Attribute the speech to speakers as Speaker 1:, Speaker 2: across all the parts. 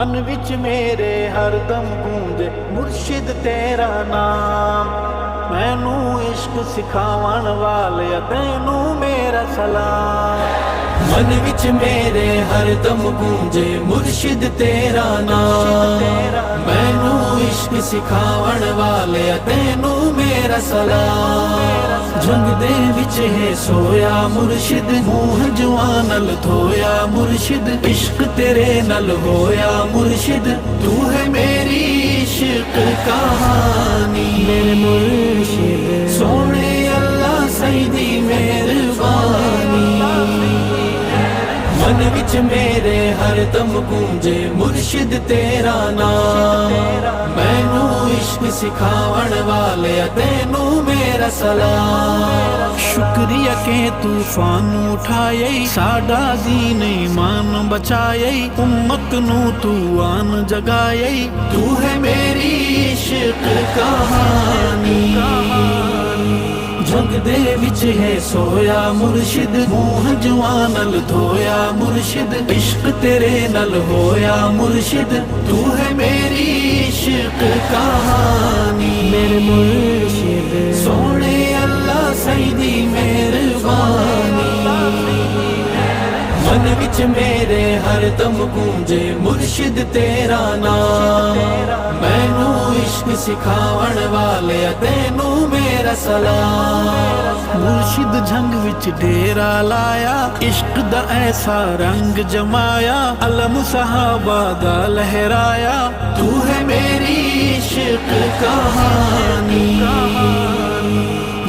Speaker 1: من وچ میرے ہر دم گونجے مرشد تیرا نام، مینو عشق سکھاون والے تینو میرا سلام۔ من وچ میرے ہر دم گونجے مرشد تیرا نام، مینو عشق سکھاون والے تینو میرا سلام۔ جنگ دے وچ ہے سویا مرشد، منہ جواں نال دھویا مرشد، عشق تیرے نال ہویا مرشد، تو ہے میری عشق کہانی۔ میرے مرشد سونے اللہ سیدی مہربانی، من وچ میرے ہر دم گونجے مرشد تیرا نام، مینو عشق سکھاون والے تینو میرا سلام۔ شکریہ کہ طوفان اٹھائے، ساڈا دین ایمان بچائے، امت نو تو آن جگائے، تو ہے میری عشق کہانی۔ جنگ دے وچ ہے سویا مرشد، منہ جواں نال دھویا مرشد، عشق تیرے نال ہویا مرشد، تو ہے میری عشق کہانی۔ میرے مرشد سونے اللہ سیدی مہربانی، من وچ میرے ہر دم گونجے مرشد تیرا نام، مینو عشق سکھاون والے تینو میرا سلام۔ مرشد جنگ وچ ڈیرا لایا، عشق دا ایسا رنگ جمایا، علم صحابہ دا لہرایا، تو ہے میری عشق کہانی۔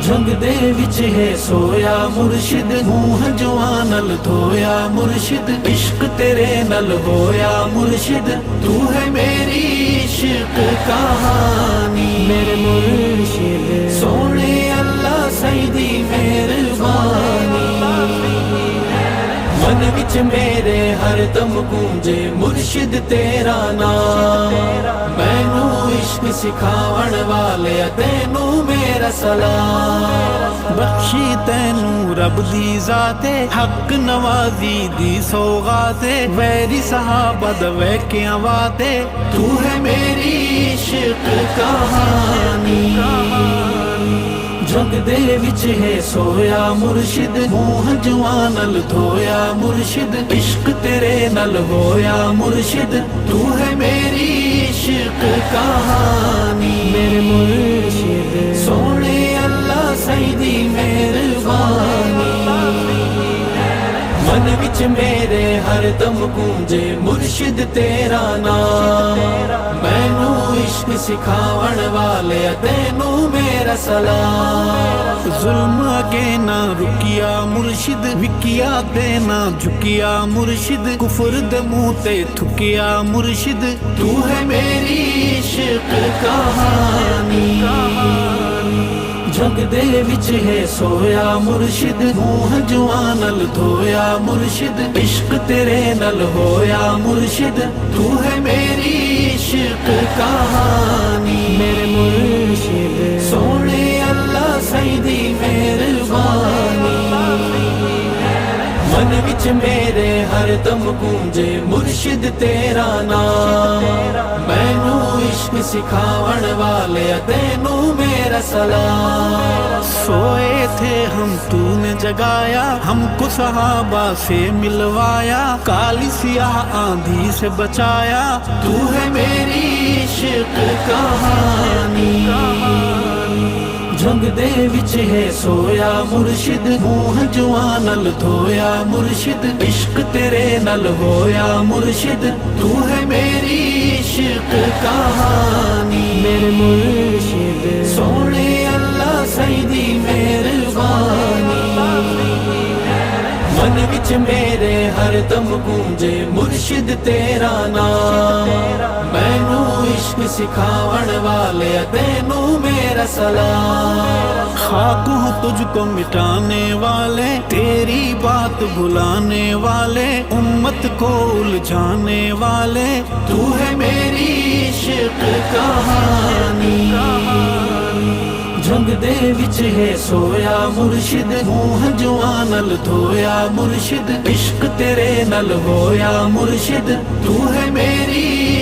Speaker 1: جنگ دے وچ ہے سویا مرشد، منہ جواں نال دھویا مرشد، عشق تیرے نال ہویا مرشد، تو ہے میری عشق کہانی۔ میرے مرشد سونے اللہ سیدی مہربانی، من وچ میرے ہر دم گونجے مرشد تیرا نام، مینو عشق سکھاون والے تینو میرا سلام۔ بخشی تینو رب دی ذات، حق نوازی دی سوغات، ویری صحابہ دا ویکیاں واتے، تو ہے میری عشق کہانی۔ جنگ دے وچ ہے سویا مرشد، منہ جواں نال دھویا مرشد، عشق تیرے نال ہویا مرشد، تو ہے میری عشق کہانی۔ میرے مرشد سونے اللہ سیدی مہربانی، من وچ میرے ہر دم گونجے مرشد تیرا نام، مینو عشق سکھاون والے تینو میرا سلام۔ ظلم اگے نہ رکیا مرشد، وکیا تے نہ جھکیا مرشد، کفر دے منہ تے تھکیا مرشد، تو ہے میری عشق کہانی۔ جنگ دے وچ ہے سویا مرشد، منہ جواں نال دھویا مرشد، عشق تیرے نال ہویا مرشد، تو ہے میری عشق کہانی۔ میرے مرشد سونے اللہ سیدی مہربانی، من وچ میرے ہر دم گونجے مرشد تیرا نام، مینو عشق سکھاون والے تینو میرا سلام۔ سوئے تھے ہم تو نے جگایا، ہم کو صحابہ سے ملوایا، کالی سیاہ آندھی سے بچایا، تو ہے میری عشق کہانی۔ جنگ دے وچ ہے سویا مرشد، منہ جواں نال دھویا مرشد، عشق تیرے نال ہویا مرشد، تو ہے میری عشق کہانی۔ میرے مرشد سونے اللہ سیدی مہربانی، من وچ میرے ہر دم گونجے مرشد تیرا نام، مینو عشق سکھاون والے تینو میرا سلام۔ خاک ہوں تجھ کو مٹانے والے، تیری بات بھلانے والے، امت کو الجھانے والے، تو ہے میری عشق کہانی۔ ਜੰਗ ਦੇ ਵਿੱਚ ਹੈ ਸੋਇਆ ਮੁਰਸ਼ਿਦ, ਮੂੰਹ ਹੰਝੂਆਂ ਨਾਲ ਧੋਇਆ ਮੁਰਸ਼ਿਦ, ਇਸ਼ਕ ਤੇਰੇ ਨਾਲ ਹੋਇਆ ਮੁਰਸ਼ਿਦ, ਤੂੰ ਹੈ ਮੇਰੀ